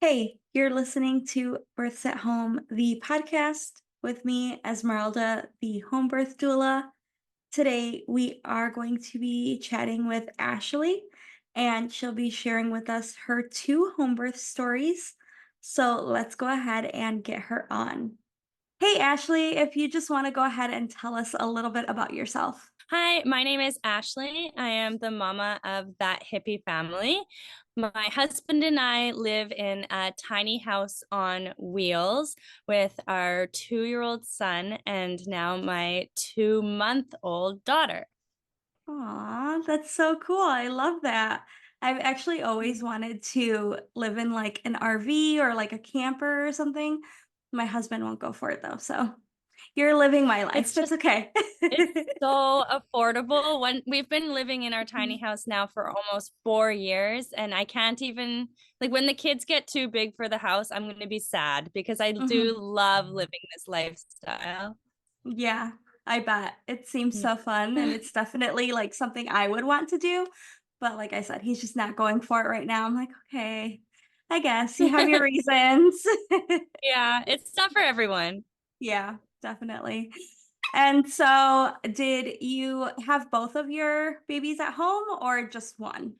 Hey, you're listening to Births at Home, the podcast with me, Esmeralda, the home birth doula. Today, we are going to be chatting with Ashley, and she'll be sharing with us her two home birth stories. So let's go ahead and get her on. Hey, Ashley, if you just want to go ahead and tell us a little bit about yourself. Hi, my name is Ashley. I am the mama of That Hippie Family. My husband and I live in a tiny house on wheels with our 2-year-old son and now my 2-month-old daughter. Aw, that's so cool. I love that. I've actually always wanted to live in like an RV or like a camper or something. My husband won't go for it though. So you're living my life. It's That's just okay. It's so affordable. When we've been living in our tiny house now for almost 4 years, and I can't even like when the kids get too big for the house, I'm going to be sad because I do Mhm. love living this lifestyle. Yeah, I bet. It seems Yeah. so fun and it's definitely like something I would want to do. But like I said, he's just not going for it right now. I'm like, okay, I guess you have your reasons. Yeah, it's not for everyone. Yeah, definitely. And so, did you have both of your babies at home or just one?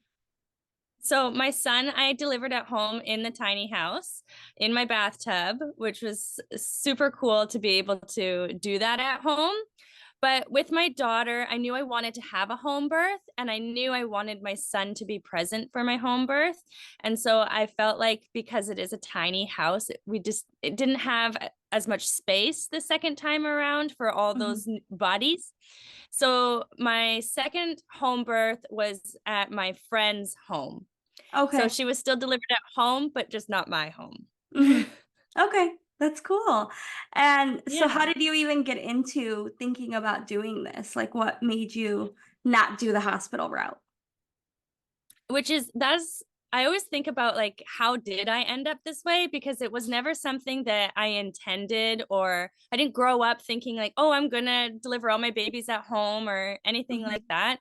So my son, I delivered at home in the tiny house in my bathtub, which was super cool to be able to do that at home. But with my daughter, I knew I wanted to have a home birth and I knew I wanted my son to be present for my home birth. And so I felt like because it is a tiny house, it didn't have as much space the second time around for all Mhm. those bodies. So my second home birth was at my friend's home. So Okay. she was still delivered at home, but just not my home. Mhm. Okay, that's cool. And so, Yeah. how did you even get into thinking about doing this? Like, what made you not do the hospital route? Which is that's I always think about like how did I end up this way because it was never something that I intended or I didn't grow up thinking like, oh, I'm gonna deliver all my babies at home or anything Mhm. like that.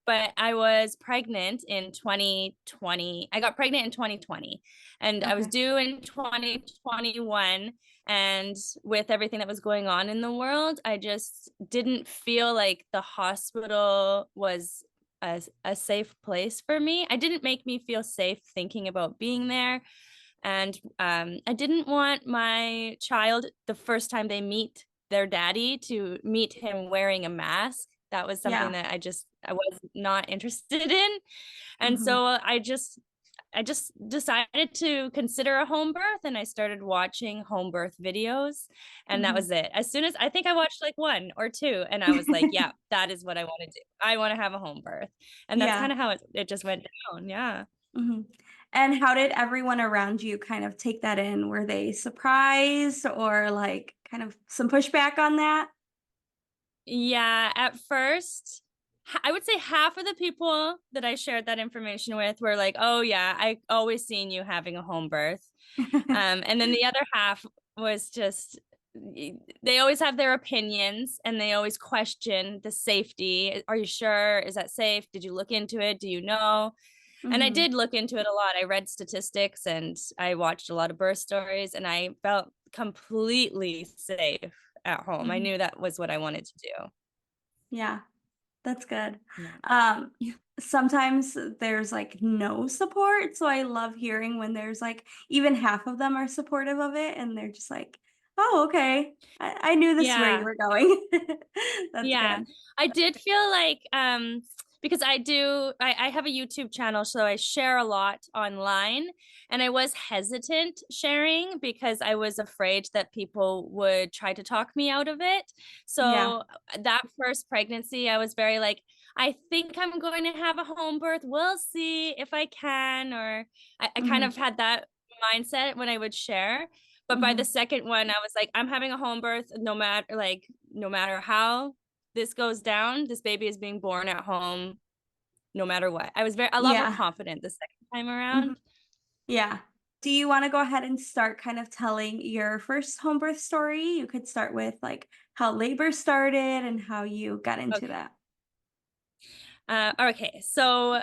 But I was pregnant in 2020. I got pregnant in 2020 and I was Okay. due in 2021. And with everything that was going on in the world, I just didn't feel like the hospital was a safe place for me. I didn't make me feel safe thinking about being there. And I didn't want my child, the first time they meet their daddy, to meet him wearing a mask. That was something Yeah. that I was not interested in. And Mhm. so I just decided to consider a home birth and I started watching home birth videos and that Mhm. was it. As soon as I think I watched like one or two and I was like, yeah, that is what I want to do. I want to have a home birth. And that's Yeah. kind of how it just went down. Yeah. Mhm. And how did everyone around you kind of take that in? Were they surprised or like kind of some pushback on that? Yeah, at first, I would say half of the people that I shared that information with were like, "Oh yeah, I always seen you having a home birth." And then the other half was just they always have their opinions and they always question the safety. Are you sure? Is that safe? Did you look into it? Do you know? And I Mhm. did look into it a lot. I read statistics and I watched a lot of birth stories and I felt completely safe at home. I Mhm. knew that was what I wanted to do. Yeah. That's good. Yeah. Um, Sometimes there's like no support, so I love hearing when there's like even half of them are supportive of it and they're just like, "Oh, okay. I knew this is where you Yeah. were going." That's Yeah. good. I did feel like because I have a YouTube channel, so I share a lot online. And I was hesitant sharing because I was afraid that people would try to talk me out of it. Yeah. So that first pregnancy, I was very like, I think I'm going to have a home birth. We'll see if I can. Or I kind Mhm. of had that mindset when I would share. But by the Mhm. second one, I was like, I'm having a home birth no matter how this goes down, this baby is being born at home no matter what. I was a lot more Yeah. confident the second time Mhm. around. Yeah. Do you wanna go ahead and start kind of telling your first home birth story? You could start with, like, how labor started and how you got into Okay. that. Okay. So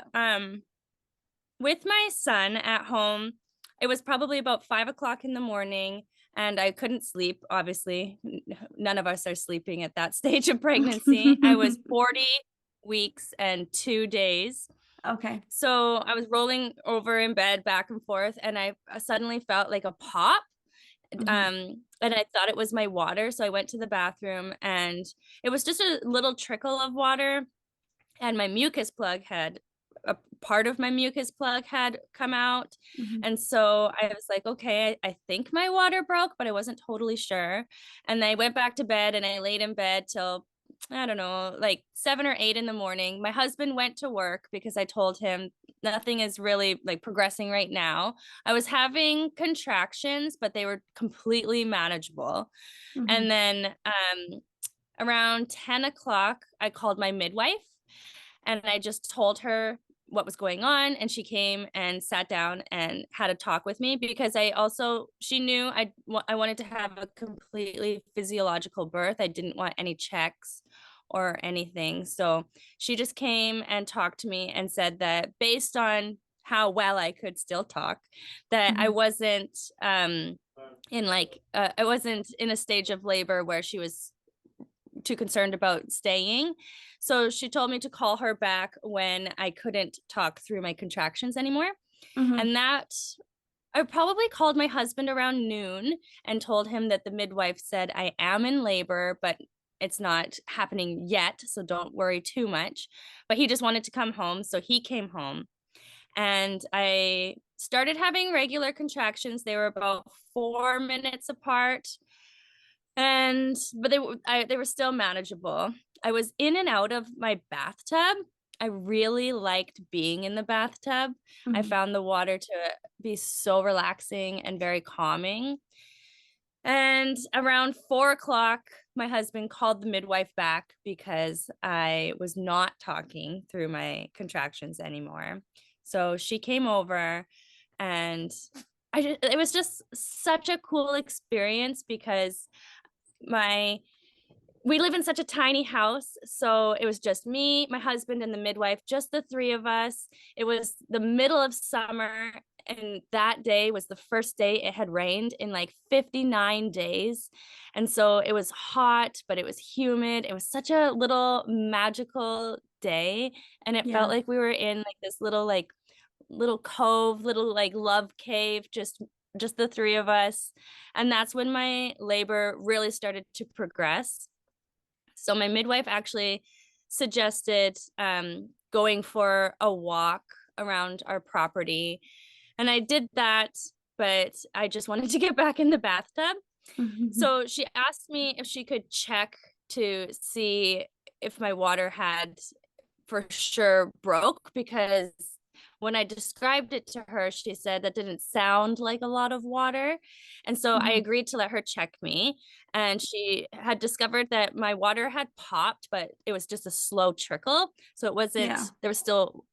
with my son at home, it was probably about 5 o'clock in the morning and I couldn't sleep. Obviously, none of us are sleeping at that stage of pregnancy. I was 40 weeks and 2 days. Okay. So I was rolling over in bed back and forth, and I suddenly felt like a pop. Mhm. And I thought it was my water. So I went to the bathroom, and it was just a little trickle of water. And my mucus plug had a part of my mucus plug had come out. Mhm. And so I was like, okay, I think my water broke, but I wasn't totally sure. And I went back to bed and I laid in bed till, I don't know, like 7 or 8 in the morning. My husband went to work because I told him nothing is really like progressing right now. I was having contractions, but they were completely manageable. Mhm. And then around 10 o'clock, I called my midwife and I just told her what was going on, and she came and sat down and had a talk with me because she knew I wanted to have a completely physiological birth. I didn't want any checks or anything. So she just came and talked to me and said that based on how well I could still talk, that I Mhm. wasn't I wasn't in a stage of labor where she was too concerned about staying. So she told me to call her back when I couldn't talk through my contractions anymore. Mhm. And that I probably called my husband around noon and told him that the midwife said I am in labor, but it's not happening yet. So don't worry too much. But he just wanted to come home. So he came home and I started having regular contractions. They were about 4 minutes apart, and but they were still manageable. I was in and out of my bathtub. I really liked being in the bathtub. I Mhm. found the water to be so relaxing and very calming. And around 4 o'clock, my husband called the midwife back because I was not talking through my contractions anymore. So she came over, and it was just such a cool experience because my we live in such a tiny house, so it was just me, my husband, and the midwife, just the three of us. It was the middle of summer, and that day was the first day it had rained in like 59 days. And so it was hot, but it was humid. It was such a little magical day, and it felt Yeah. like we were in like this little cove, little like love cave, just the three of us. And that's when my labor really started to progress. So my midwife actually suggested going for a walk around our property. And I did that, but I just wanted to get back in the bathtub. Mhm. So she asked me if she could check to see if my water had for sure broke, because when I described it to her, she said that didn't sound like a lot of water. And so I Mhm. agreed to let her check me. And she had discovered that my water had popped, but it was just a slow trickle. So it wasn't, Yeah. there was still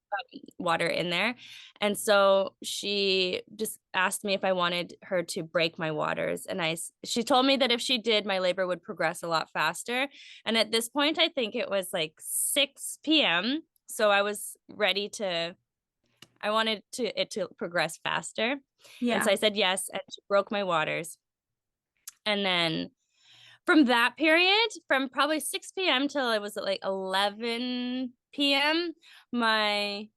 water in there. And so she just asked me if I wanted her to break my waters. And she told me that if she did, my labor would progress a lot faster. And at this point, I think it was like 6 p.m. So I was ready to, I wanted it to progress faster. And so Yeah. I said yes, and she broke my waters. And then from that period, from probably 6 p.m. till it was at like 11 p.m., I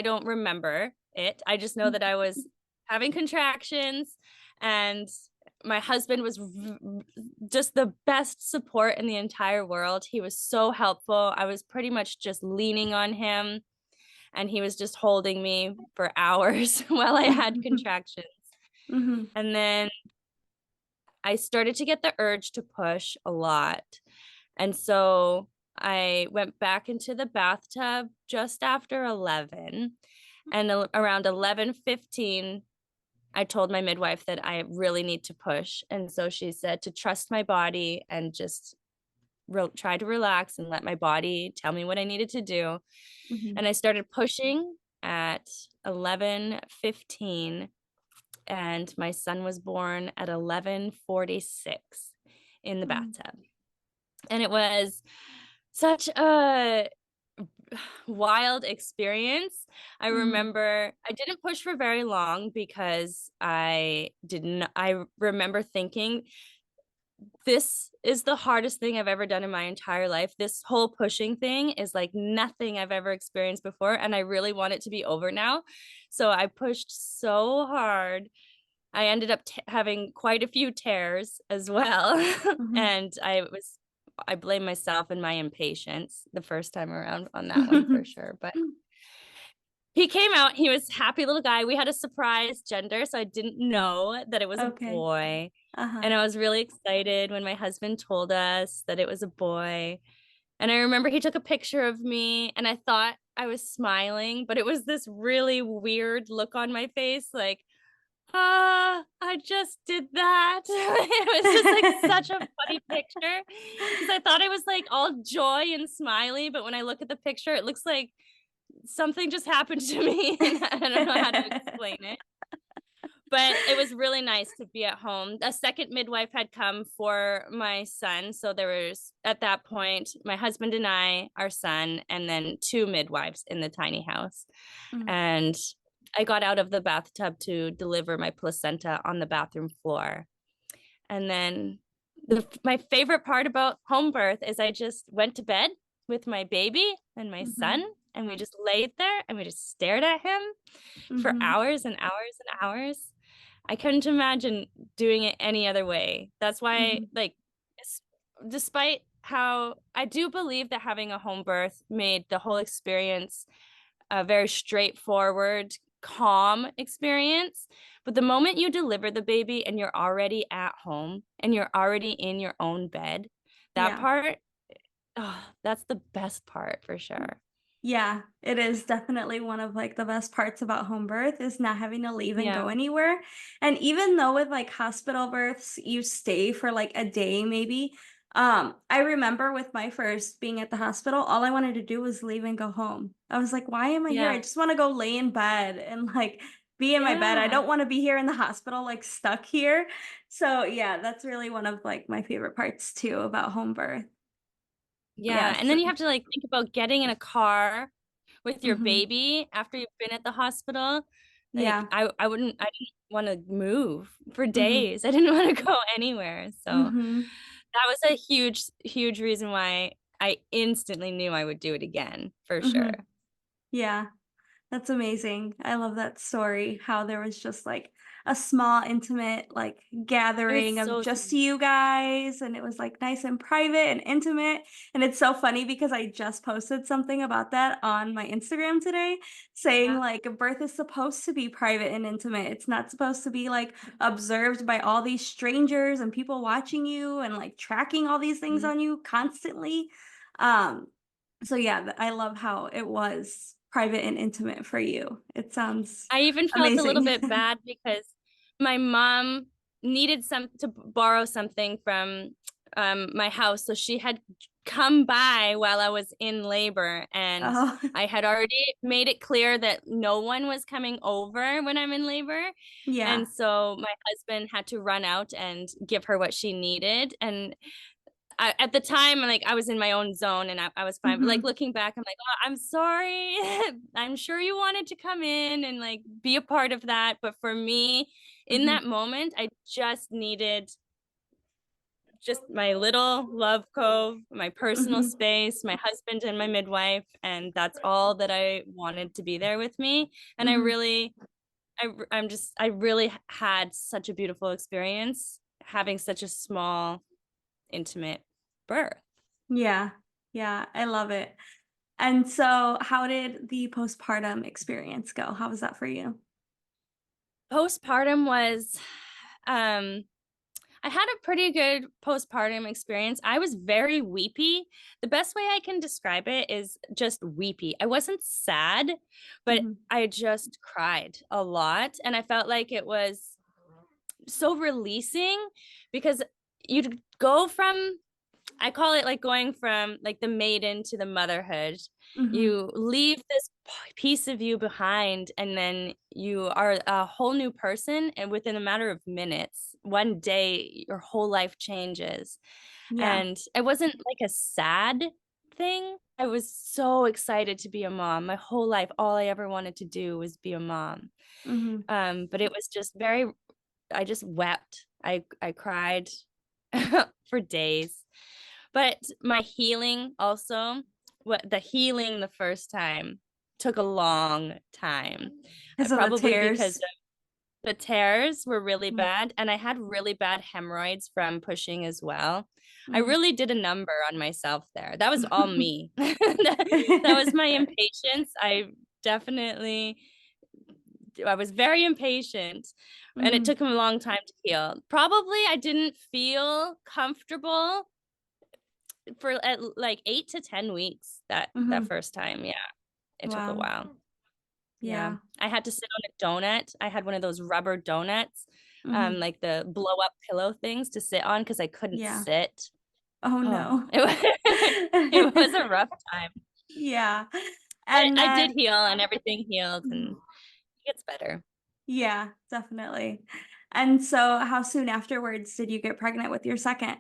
don't remember it. I just know that I was having contractions, and my husband was just the best support in the entire world. He was so helpful. I was pretty much just leaning on him, and he was just holding me for hours while I had contractions. Mhm. And then I started to get the urge to push a lot. And so I went back into the bathtub just after 11. And around 11:15, I told my midwife that I really need to push. And so she said to trust my body and just try to relax and let my body tell me what I needed to do. Mhm. And I started pushing at 11:15, and my son was born at 11:46 in the Mhm. bathtub. And it was such a wild experience. I Mhm. remember I didn't push for very long because I remember thinking this is the hardest thing I've ever done in my entire life. This whole pushing thing is like nothing I've ever experienced before, and I really want it to be over now. So I pushed so hard. I ended up having quite a few tears as well. Mhm. And I blame myself and my impatience the first time around on that one for sure. But he came out, he was a happy little guy. We had a surprise gender, so I didn't know that it was a Okay. boy. Uh-huh. And I was really excited when my husband told us that it was a boy. And I remember he took a picture of me and I thought I was smiling, but it was this really weird look on my face, like, I just did that. It was just like such a funny picture because I thought it was like all joy and smiley, but when I look at the picture, it looks like something just happened to me and I don't know how to explain it. But it was really nice to be at home. A second midwife had come for my son. So there was, at that point, my husband and I, our son, and then two midwives in the tiny house. Mm. And I got out of the bathtub to deliver my placenta on the bathroom floor. And then my favorite part about home birth is I just went to bed with my baby and my son, Mhm. and we just laid there and we just stared at him for Mhm. hours and hours and hours. I couldn't imagine doing it any other way. That's why, Mhm. like, despite how I do believe that having a home birth made the whole experience a very straightforward, calm experience. But the moment you deliver the baby and you're already at home and you're already in your own bed, that Yeah. part, oh, that's the best part for sure. Yeah, it is definitely one of like the best parts about home birth is not having to leave and go Yeah. anywhere. And even though with like hospital births, you stay for like a day maybe. I remember with my first being at the hospital, all I wanted to do was leave and go home. I was like, why am I here? I Yeah. just want to go lay in bed and like be in my bed. I Yeah. don't want to be here in the hospital, like stuck here. So yeah, that's really one of like my favorite parts too about home birth. Yeah. And Yes. then you have to like think about getting in a car with your Hmm. baby after you've been at the hospital. Like Yeah. I didn't want to move for Hmm. days. I didn't want to go anywhere. So Hmm. that was a huge, huge reason why I instantly knew I would do it again for sure. Hmm. Yeah. That's amazing. I love that story, how there was just, like, a small, intimate, like, It was gathering of so just sweet. you guys, and it was, like, nice and private and intimate, and it's so funny because I just posted something about that on my Instagram today, saying, Yeah. like, birth is supposed to be private and intimate. It's not supposed to be, like, observed by all these strangers and people watching you and, like, tracking all these things Mhm. on you constantly. Um, so yeah, I love how it was private and intimate for you. It sounds I even felt a little amazing. bit bad because my mom needed some to borrow something from my house. So she had come by while I was in labor, and Oh, I had already made it clear that no one was coming over when I'm in labor. yeah. And so my husband had to run out and give her what she needed. And at the time, like I was in my own zone and I was fine. But like Mhm, looking back, I'm like, oh, I'm sorry. I'm sure you wanted to come in and like be a part of that. But for me, in mhm, that moment, I just needed just my little love cove, my personal mhm, space, my husband and my midwife, and that's all that I wanted to be there with me. And mhm. I really had such a beautiful experience having such a small, intimate birth. Yeah, yeah, I love it. And so how did the postpartum experience go? How was that for you? Postpartum was, um, I had a pretty good postpartum experience. I was very weepy. The best way I can describe it is just weepy. I wasn't sad, but Mhm, I just cried a lot. And I felt like it was so releasing because you'd go from I call it like going from like the maiden to the motherhood. mhm. You leave this piece of you behind, and then you are a whole new person. And within a matter of minutes, one day, your whole life changes. Yeah. And it wasn't like a sad thing. I was so excited to be a mom. My whole life, all I ever wanted to do was be a mom. Mm-hmm. But it was just I just wept. I cried for days. But my healing also, the healing the first time took a long time. Because of the Probably because tears. the tears were really Mm-hmm. bad, and I had really bad hemorrhoids from pushing as well. I Mm-hmm. really did a number on myself there. That was all me. That was my impatience. Definitely I was very impatient, and it Mm-hmm. took me a long time to heal. Probably I didn't feel comfortable for like 8 to 10 weeks that Mm-hmm. first time. Yeah, it took a Wow. while. Yeah. Yeah. I had to sit on a donut. I had one of those rubber donuts, Mm-hmm. like the blow up pillow things to sit on because I couldn't Yeah. sit. Oh Oh, no. it was a rough time. Yeah. But And I did then, heal, and everything healed mhm, and it gets better. yeah, definitely. And so, how soon afterwards did you get pregnant with your second?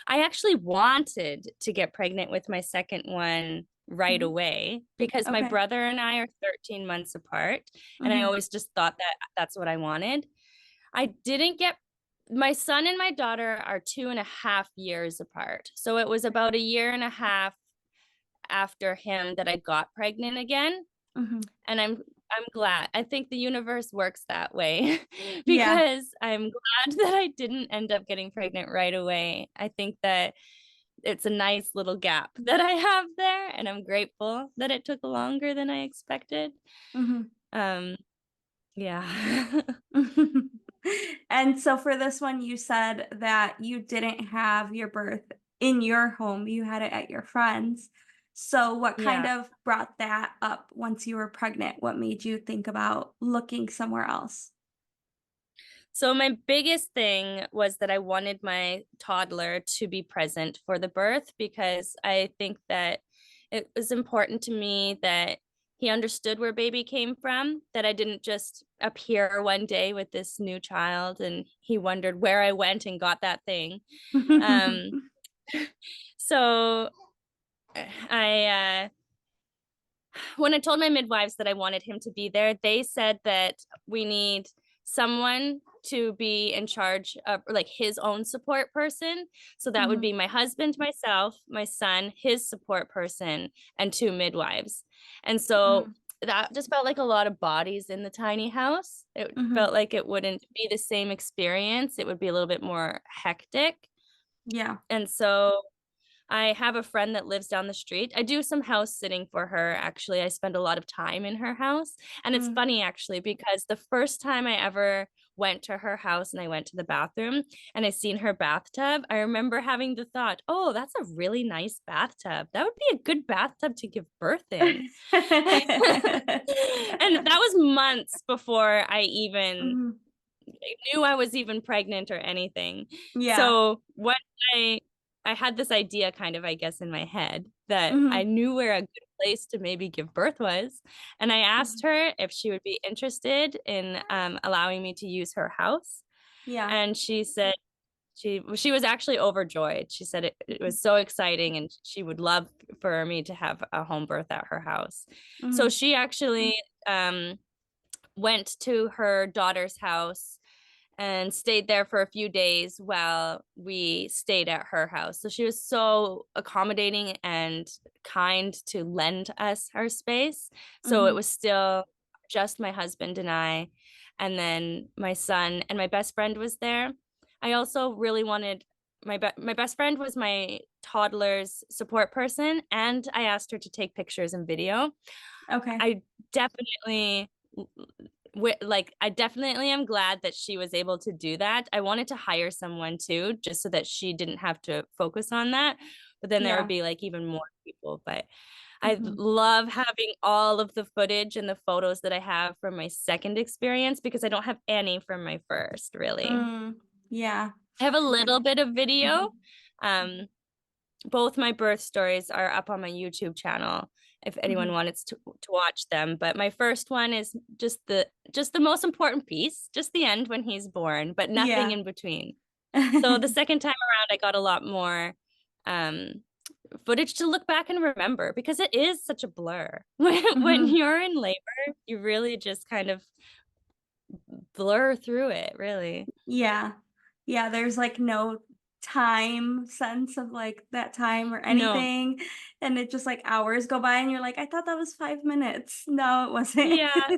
I actually wanted to get pregnant with my second one right Mhm. away because my Okay. brother and I are 13 months apart. And I Hmm. always just thought that that's what I wanted. I didn't get My son and my daughter are 2.5 years apart. So it was about a year and a half after him that I got pregnant again. Hmm. And I'm glad. I think the universe works that way Yeah. because I'm glad that I didn't end up getting pregnant right away. I think that it's a nice little gap that I have there, and I'm grateful that it took longer than I expected. Hmm. Um, yeah. And so, for this one, you said that you didn't have your birth in your home, you had it at your friend's. So, what kind Yeah. of brought that up once you were pregnant? What made you think about looking somewhere else? So my biggest thing was that I wanted my toddler to be present for the birth because I think that it was important to me that he understood where baby came from, that I didn't just appear one day with this new child and he wondered where I went and got that thing. Um, so I when I told my midwives that I wanted him to be there, they said that we need someone to be in charge of like his own support person. So that would Mhm. be my husband, myself, my son, his support person, and two midwives. And so Mhm. that just felt like a lot of bodies in the tiny house. It Mhm. felt like it wouldn't be the same experience. It would be a little bit more hectic. Yeah. And so I have a friend that lives down the street. I do some house sitting for her, actually. I spend a lot of time in her house. And it's Mm. funny, actually, because the first time I ever went to her house and I went to the bathroom and I seen her bathtub, I remember having the thought, oh, that's a really nice bathtub. That would be a good bathtub to give birth in. And that was months before I even Mhm. knew I was even pregnant or anything. Yeah. So what I I had this idea kind of, I guess, in my head that I Mhm. knew where a good place to maybe give birth was. And I asked Mhm. her if she would be interested in allowing me to use her house. Yeah. And she said she was actually overjoyed. She said it was so exciting and she would love for me to have a home birth at her house. So Mhm. she actually went to her daughter's house and stayed there for a few days while we stayed at her house. So she was so accommodating and kind to lend us her space. So it Mhm. was still just my husband and I, and then my son and my best friend was there. I also really wanted my best friend was my toddler's support person, and I asked her to take pictures and video. Okay. I definitely I definitely am glad that she was able to do that. I wanted to hire someone too, just so that she didn't have to focus on that. But then there would Yeah. be like even more people. But I Mhm. love having all of the footage and the photos that I have from my second experience because I don't have any from my first, really. Mm. Yeah. I have a little bit of video. Mhm. Um, both my birth stories are up on my YouTube channel if anyone Mhm. wanted to watch them. But my first one is just the most important piece, just the end when he's born, but nothing Yeah. in between. So the second time around, I got a lot more um, footage to look back and remember because it is such a blur. When Mhm. you're in labor, you really just kind of blur through it, really. Yeah. Yeah, there's, like, no time sense of, like, that time or No. anything, and it just, like, hours go by and you're like, "I thought that was 5 minutes." No, it wasn't. Yeah,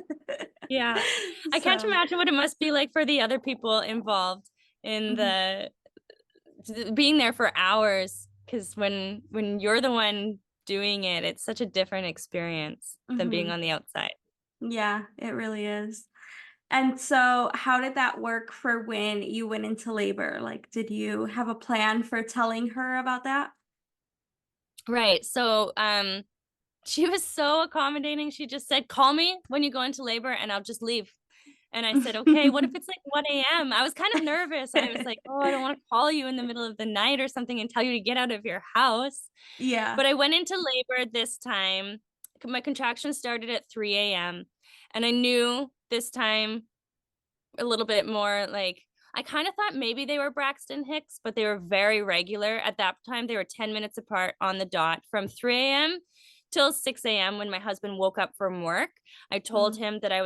yeah. I can't So, imagine what it must be like for the other people involved in mhm. being there for hours. Because when you're the one doing it, it's such a different experience than being Mhm. on the outside. Yeah, it really is. And so how did that work for when you went into labor? Like, did you have a plan for telling her about that? Right. So, she was so accommodating. She just said, "Call me when you go into labor and I'll just leave." And I said, "Okay, what if it's like 1 AM?" I was kind of nervous. I was like, "Oh, I don't want to call you in the middle of the night or something and tell you to get out of your house." Yeah. But I went into labor this time. My contractions started at 3 AM. And I knew this time a little bit more like I kind of thought maybe they were Braxton Hicks, but they were very regular. At that time, they were 10 minutes apart on the dot from 3 a.m. till 6 a.m. when my husband woke up from work. I told Mhm. him that I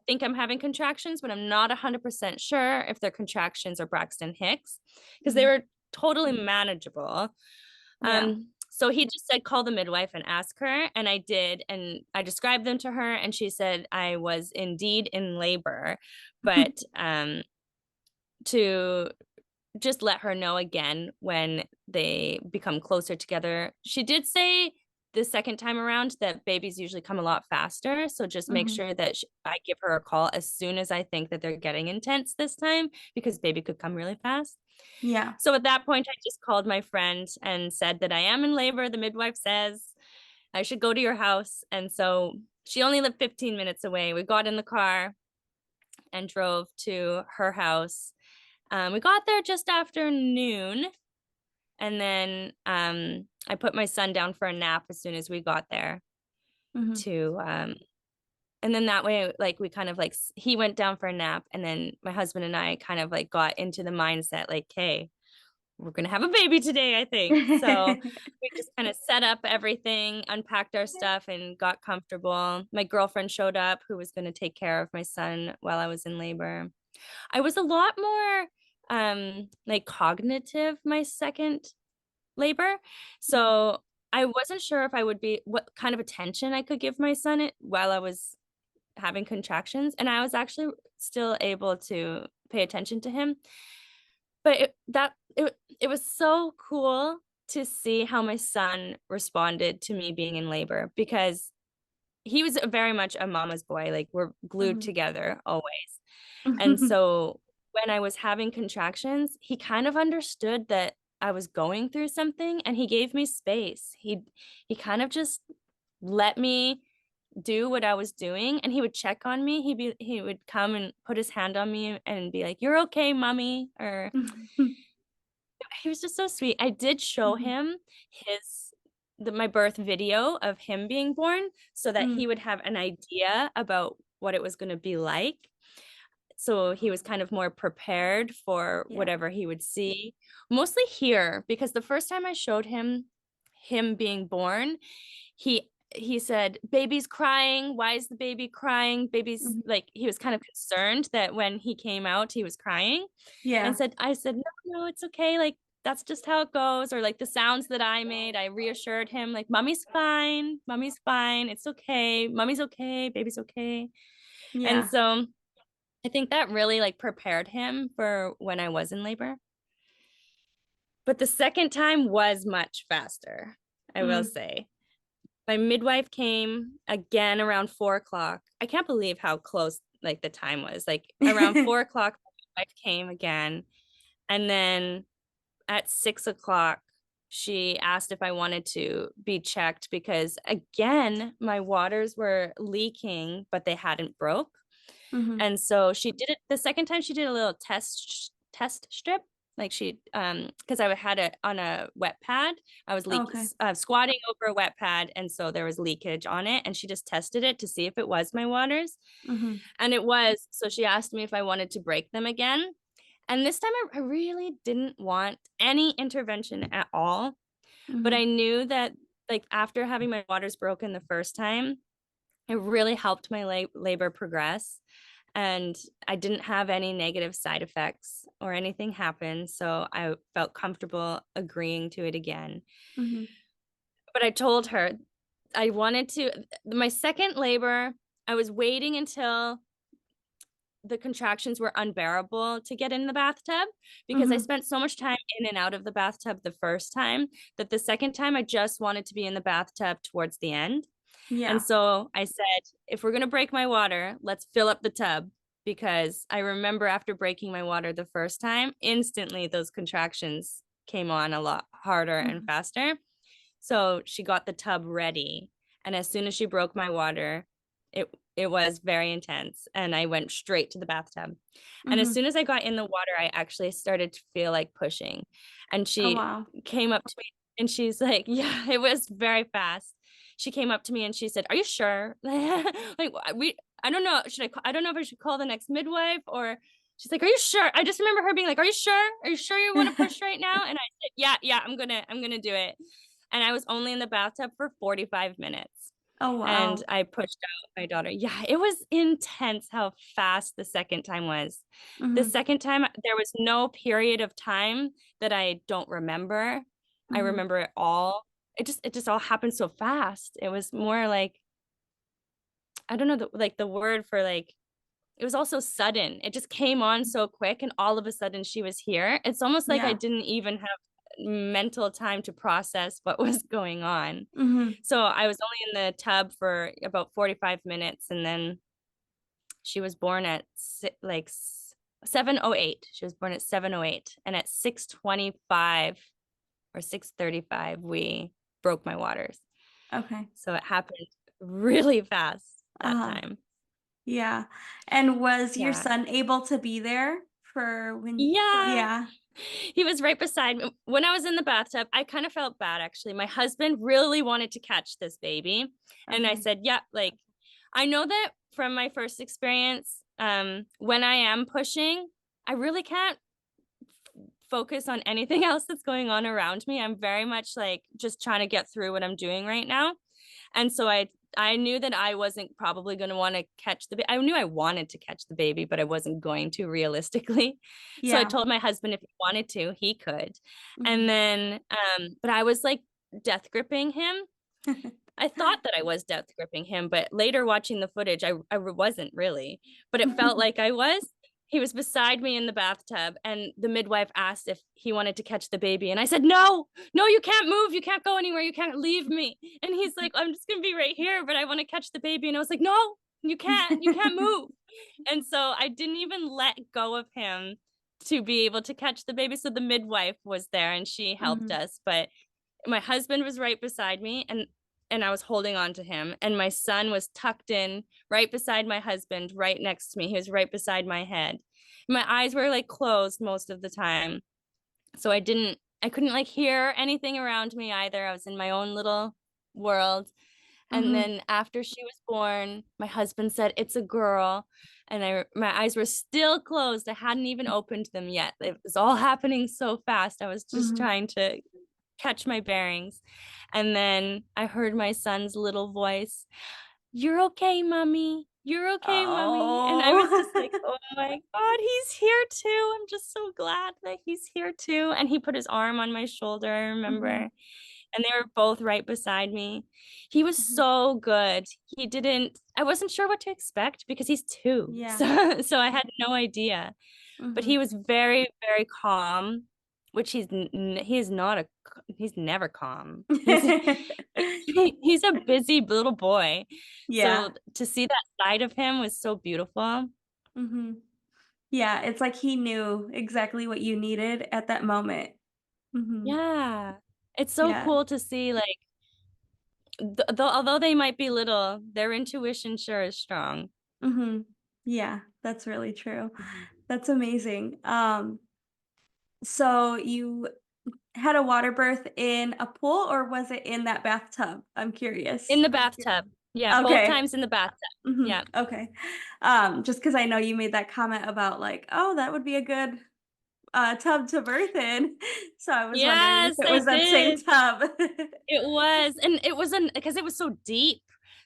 think I'm having contractions, but I'm not 100% sure if they're contractions or Braxton Hicks because they Mhm. were totally manageable. Yeah. So he just said, call the midwife and ask her. And I did. And I described them to her. And she said I was indeed in labor, but to just let her know again when they become closer together. She did say the second time around that babies usually come a lot faster. So just make Mhm. sure that I give her a call as soon as I think that they're getting intense this time because baby could come really fast. Yeah. So at that point, I just called my friend and said that I am in labor. The midwife says I should go to your house. And so she only lived 15 minutes away. We got in the car and drove to her house. We got there just after noon. And then I put my son down for a nap as soon as we got there Mhm. to and then that way like we kind of like he went down for a nap and then my husband and I kind of like got into the mindset like, hey, we're gonna have a baby today, I think. So we just kind of set up everything, unpacked our stuff, and got comfortable. My girlfriend showed up who was gonna take care of my son while I was in labor. I was a lot more like cognitive my second labor. Mhm. So I wasn't sure if I would be what kind of attention I could give my son while I was having contractions. And I was actually still able to pay attention to him. But it was so cool to see how my son responded to me being in labor because he was very much a mama's boy. Like we're glued Mhm. together always. And so when I was having contractions, he kind of understood that I was going through something and he gave me space. He kind of just let me do what I was doing and he would check on me. He would come and put his hand on me and be like, "You're okay, mommy," or he was just so sweet. I did show Mhm. him his my birth video of him being born so that he Mm. would have an idea about what it was going to be like. So he was kind of more prepared for Yeah. whatever he would see. Mostly here because the first time I showed him being born, he said, "Baby's crying. Why is the baby crying?" Baby's Mhm. like he was kind of concerned that when he came out he was crying and Yeah. said I said, "No, no, it's okay. Like that's just how it goes." Or like the sounds that I made, I reassured him like, "Mommy's fine. Mommy's fine. It's okay. Mommy's okay. Baby's okay." And Yeah. so I think that really like prepared him for when I was in labor. But the second time was much faster, I will Mm. say. My midwife came again around 4 o'clock. I can't believe how close like the time was. Like around 4 o'clock, my midwife came again. And then at 6 o'clock, she asked if I wanted to be checked because again, my waters were leaking, but they hadn't broke. Mhm. And so she did it the second time she did a little test strip. Like she because I had it on a wet pad. I was Okay. squatting over a wet pad and so there was leakage on it and she just tested it to see if it was my waters. Mhm. And it was. So she asked me if I wanted to break them again. And this time I really didn't want any intervention at all. But Mhm. I knew that like after having my waters broken the first time, it really helped my labor progress. And I didn't have any negative side effects or anything happen. So I felt comfortable agreeing to it again. Mhm. But I told her I wanted to, my second labor, I was waiting until the contractions were unbearable to get in the bathtub because I Mhm. spent so much time in and out of the bathtub the first time that the second time I just wanted to be in the bathtub towards the end. And Yeah. so I said, if we're going to break my water, let's fill up the tub because I remember after breaking my water the first time, instantly those contractions came on a lot harder and Mhm. faster. So she got the tub ready. And as soon as she broke my water, it was very intense. And I went straight to the bathtub. And as Mhm. soon as I got in the water, I actually started to feel like pushing. And Oh, she wow. came up to me and she's like, yeah, it was very fast. She came up to me and she said, "Are you sure?" Like I don't know. I don't know if I should call the next midwife or she's like, "Are you sure?" I just remember her being like, "Are you sure? Are you sure you want to push right now?" And I said, "Yeah, yeah, I'm gonna do it." And I was only in the bathtub for 45 minutes. Oh, And wow. I pushed out my daughter. Yeah, it was intense how fast the second time was. The Mhm. second time, there was no period of time that I don't remember. I Mhm. remember it all. It just all happened so fast. It was more like, I don't know, like the word for like, it was also sudden. It just came on so quick and all of a sudden she was here. It's almost like I Yeah. didn't even have mental time to process what was going on. Mhm. So I was only in the tub for about 45 minutes and then she was born at 7:08. She was born at 7:08 and at 6:25 or 6:35 we broke my waters. Okay. So it happened really fast that Uh-huh. time. Yeah. And was your Yeah. son able to be there for when Yeah. yeah. He was right beside me. When I was in the bathtub, I kind of felt bad actually. My husband really wanted to catch this baby. And I Okay. said, yeah, like I know that from my first experience, when I am pushing, I really can't focus on anything else that's going on around me. I'm very much like just trying to get through what I'm doing right now. And so I knew that I wasn't probably going to want to catch the baby. I knew I wanted to catch the baby, but I wasn't going to realistically. So I Yeah. told my husband if he wanted to, he could. And Mhm. then but I was like death gripping him. I thought that I was death gripping him, but later watching the footage, I wasn't really, but it felt like I was. He was beside me in the bathtub, and the midwife asked if he wanted to catch the baby. And I said, no, no, you can't move. You can't go anywhere. You can't leave me. And he's like, I'm just going to be right here, but I want to catch the baby. And I was like, no, you can't move. And so I didn't even let go of him to be able to catch the baby. So the midwife was there and she helped Mhm. us. But my husband was right beside me and I was holding on to him and my son was tucked in right beside my husband right next to me. He was right beside my head. My eyes were like closed most of the time. So I couldn't like hear anything around me either. I was in my own little world. And Mhm. then after she was born, my husband said it's a girl and my eyes were still closed. I hadn't even opened them yet. It was all happening so fast. I was just Mhm. trying to catch my bearings. And then I heard my son's little voice, "You're okay, mommy. You're okay, mommy." And I was just like, Oh. oh my God, he's here too. I'm just so glad that he's here too. And he put his arm on my shoulder, I remember. Mhm. And they were both right beside me. He was Mhm. so good. I wasn't sure what to expect because he's two. Yeah. So I had no idea but he Mhm. was very very calm which he's not he's never calm he's a busy little boy Yeah. so to see that side of him was so beautiful. Mhm. Yeah, it's like he knew exactly what you needed at that moment. Mhm. Yeah, it's so Yeah. cool to see like although they might be little their intuition sure is strong. Mhm. Yeah, that's really true. Mhm. That's amazing. So you had a water birth in a pool or was it in that bathtub? I'm In curious. the bathtub, yeah, both Okay. times in the bathtub. Mhm. Yeah. Okay. Just because I know you made that comment about like, "Oh, that would be a good tub to birth in. So I was wondering if Yes, it I was that same did. tub. It was, and it wasn't because it was so deep.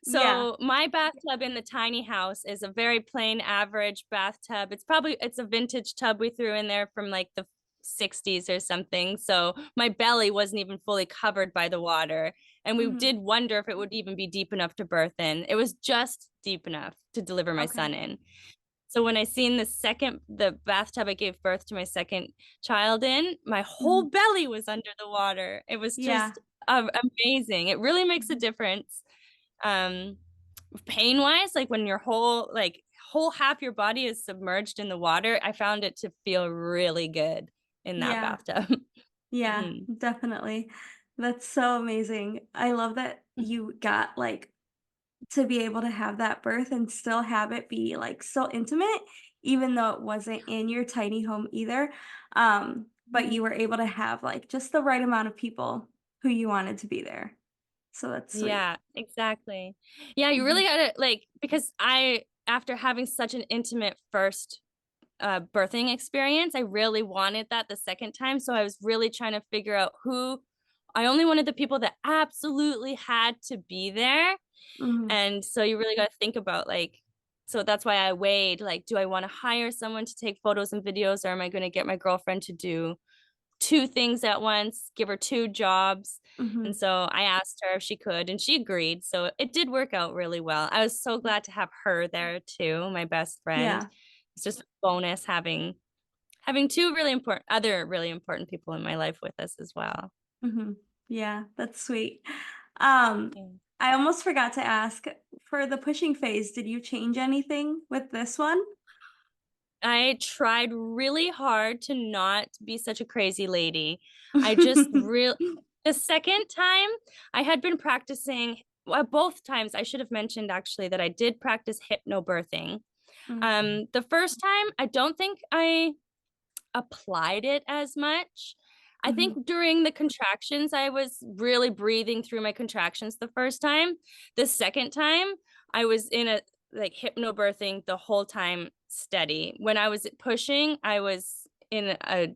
Yeah. So my bathtub in the tiny house is a very plain average bathtub. It's a vintage tub we threw in there from like the 60s or something. So my belly wasn't even fully covered by the water. And we Hmm. did wonder if it would even be deep enough to birth in. It was just deep enough to deliver my son Okay. in. So when I seen the bathtub I gave birth to my second child in, my Hmm. whole belly was under the water. It was Yeah. just amazing. It really makes a Mhm. difference. Um, pain wise, like when your whole half your body is submerged in the water, I found it to feel really good in that Yeah. bathtub. Yeah, Mhm. definitely. That's so amazing. I love that you got like to be able to have that birth and still have it be like so intimate, even though it wasn't in your tiny home either. But Mhm. you were able to have like just the right amount of people who you wanted to be there. So that's sweet. Yeah, exactly. Yeah, you Mhm. really gotta like because I after having such an intimate first birthing experience. I really wanted that the second time. So I was really trying to figure out I only wanted the people that absolutely had to be there. Mhm. And so you really got to think about like, so that's why I weighed like, do I want to hire someone to take photos and videos, or am I going to get my girlfriend to do two things at once, give her two jobs? And Mhm. so I asked her if she could, and she agreed. So it did work out really well. I was so glad to have her there too, my best friend. Yeah. It's just a bonus having two other really important people in my life with us as well. Mhm. Yeah, that's sweet. Um, Yeah. I almost forgot to ask, for the pushing phase, did you change anything with this one? I tried really hard to not be such a crazy lady. I just real The second time I had been practicing, well, both times I should have mentioned actually that I did practice hypnobirthing. Mm, The first time I don't think I applied it as much. I mhm, think during the contractions, I was really breathing through my contractions the first time. The second time, I was in a like hypnobirthing the whole time steady. When I was pushing, I was in a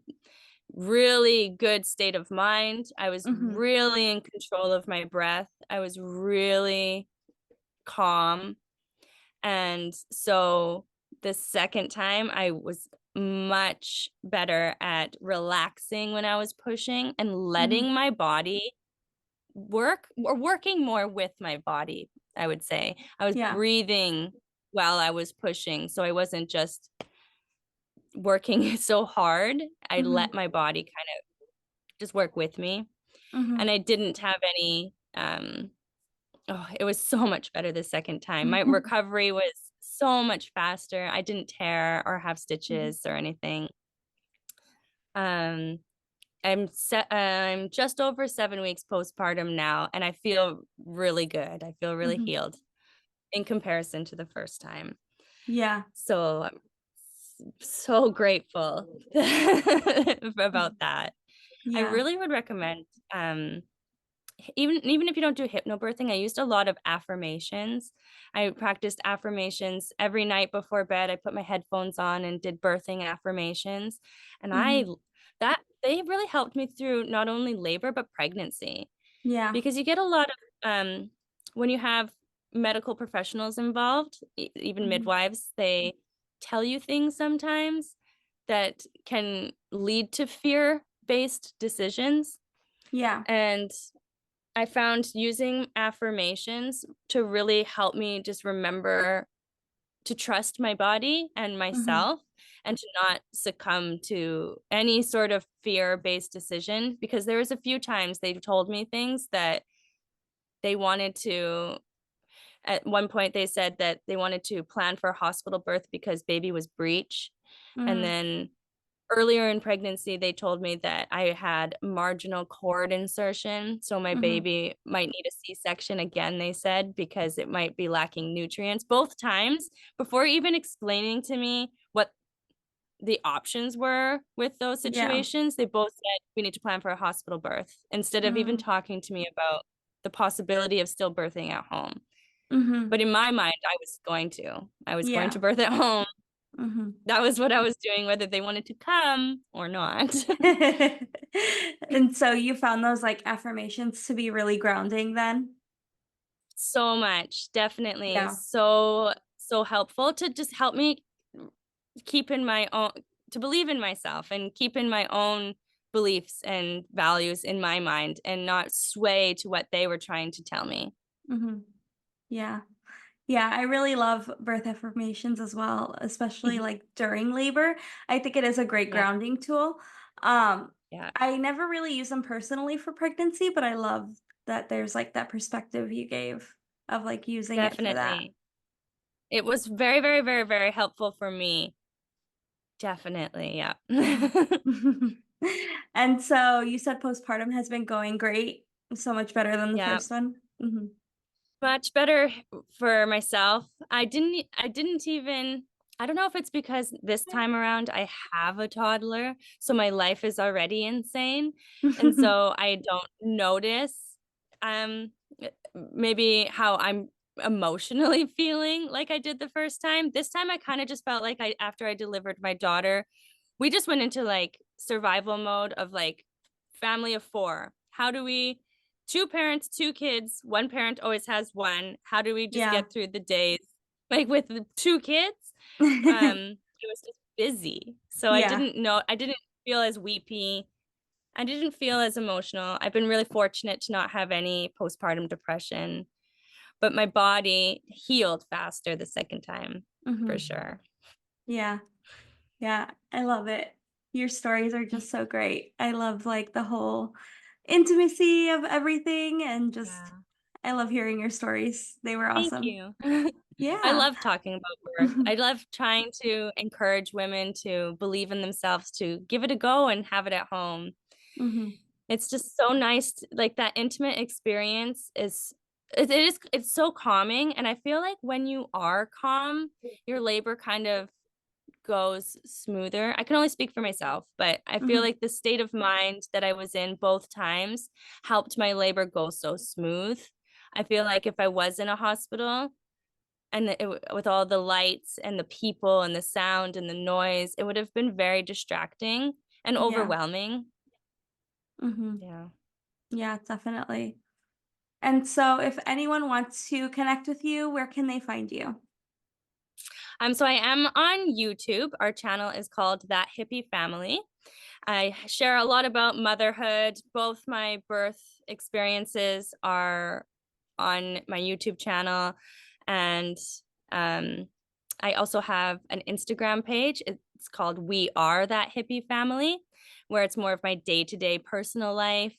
really good state of mind. I was mhm. really in control of my breath. I was really calm. And so the second time, I was much better at relaxing when I was pushing and Mhm. letting my body working more with my body, I would say. I was Yeah. breathing while I was pushing. So I wasn't just working so hard. I Mhm. let my body kind of just work with me. And Mhm. I didn't have any it was so much better the second time. My Mhm. recovery was so much faster. I didn't tear or have Mhm. stitches or anything. Um, I'm just over 7 weeks postpartum now, and I feel really good. I feel really Mhm. healed in comparison to the first time. Yeah. So I'm so grateful about Mhm. that. I Yeah. really would recommend um even if you don't do hypnobirthing, I used a lot of affirmations. I practiced affirmations every night before bed. I put my headphones on and did birthing affirmations. And Mhm. that they really helped me through not only labor but pregnancy Yeah. because you get a lot of when you have medical professionals involved, even Mhm. midwives, they tell you things sometimes that can lead to fear-based decisions. Yeah. And I found using affirmations to really help me just remember to trust my body and Mhm. myself and to not succumb to any sort of fear-based decision because there was a few times they told me things that they wanted to at one point they said that they wanted to plan for a hospital birth because baby was breech and Mm. then earlier in pregnancy, they told me that I had marginal cord insertion, so my Mhm. baby might need a C-section again, they said, because it might be lacking nutrients. Both times, before even explaining to me what the options were with those Yeah. situations, they both said, "We need to plan for a hospital birth," instead of even Mm. talking to me about the possibility of still birthing at home. Mhm. But in my mind, I was going to Yeah. birth at home. Mhm. That was what I was doing, whether they wanted to come or not. And so you found those, like, affirmations to be really grounding then? So much, definitely. Yeah. So helpful to just help me keep in my own to believe in myself and keep in my own beliefs and values in my mind and not sway to what they were trying to tell me. Mhm. Yeah. Yeah, I really love birth affirmations as well, especially, Mhm. like, during labor. I think it is a great Yeah, grounding tool. Um, yeah, I never really use them personally for pregnancy, but I love that there's, like, that perspective you gave of, like, using it for that. definitely. It was very, very, very, very helpful for me. Definitely, yeah. Mhm. And so you said postpartum has been going great, so much better than the Yeah, first one? Mhm. much better for myself. I didn't even I don't know if it's because this time around I have a toddler, so my life is already insane, and so I don't notice, um, maybe how I'm emotionally feeling like I did the first time. This time I kinda just felt like I after I delivered my daughter, we just went into, like, survival mode of, like, family of 4. How do we 2 parents, 2 kids, 1 parent always has 1. How do we just Yeah. get through the days, like, with the 2 kids? It was just busy. So Yeah. I didn't feel as weepy. I didn't feel as emotional. I've been really fortunate to not have any postpartum depression, but my body healed faster the second time, for Mhm. sure. Yeah. Yeah, I love it. Your stories are just so great. I love, like, the whole intimacy of everything and just Yeah. I love hearing your stories. They were Thank awesome. you. I Yeah. love talking about birth. I love trying to encourage women to believe in themselves, to give it a go and have it at home. Mhm. It's just so nice, like, that intimate experience is it's so calming, and I feel like when you are calm, your labor kind of goes smoother. I can only speak for myself, but I feel Mhm. like the state of mind that I was in both times helped my labor go so smooth. I feel like if I was in a hospital and with all the lights and the people and the sound and the noise, it would have been very distracting and Yeah. overwhelming. Mhm. Yeah. Yeah, definitely. And so if anyone wants to connect with you, where can they find you? So I am on YouTube. Our channel is called That Hippie Family. I share a lot about motherhood. Both my birth experiences are on my YouTube channel, and um, I also have an Instagram page. It's called We Are That Hippie Family, where it's more of my day-to-day personal life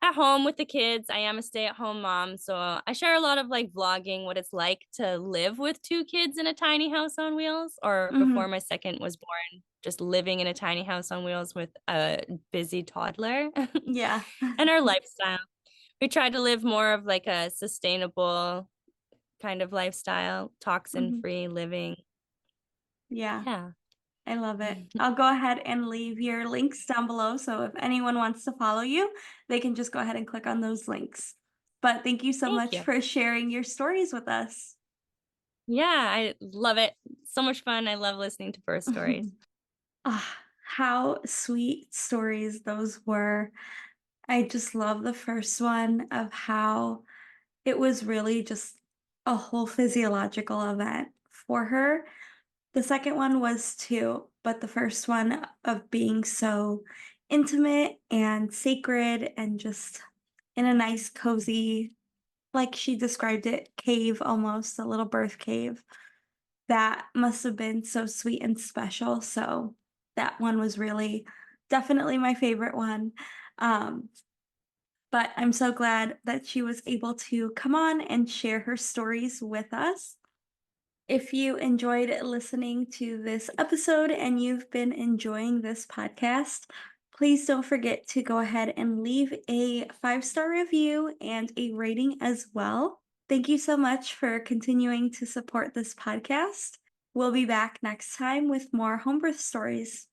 at home with the kids. I am a stay-at-home mom, so I share a lot of like vlogging what it's like to live with 2 kids in a tiny house on wheels, or before Mhm. my second was born, just living in a tiny house on wheels with a busy toddler Yeah. and our lifestyle. We try to live more of like a sustainable kind of lifestyle, Mhm. toxin-free living. Yeah. Yeah. I love it. I'll go ahead and leave your links down below. So if anyone wants to follow you, they can just go ahead and click on those links. But thank you so Thank much you. for sharing your stories with us. Yeah, I love it. So much fun. I love listening to birth stories. Ah, how sweet stories those were. I just love the first one of how it was really just a whole physiological event for her. The second one was too, but the first one of being so intimate and sacred and just in a nice, cozy, like she described it, cave almost, a little birth cave. That must have been so sweet and special. So that one was really definitely my favorite one. Um, but I'm so glad that she was able to come on and share her stories with us. If you enjoyed listening to this episode and you've been enjoying this podcast, please don't forget to go ahead and leave a 5-star review and a rating as well. Thank you so much for continuing to support this podcast. We'll be back next time with more home birth stories.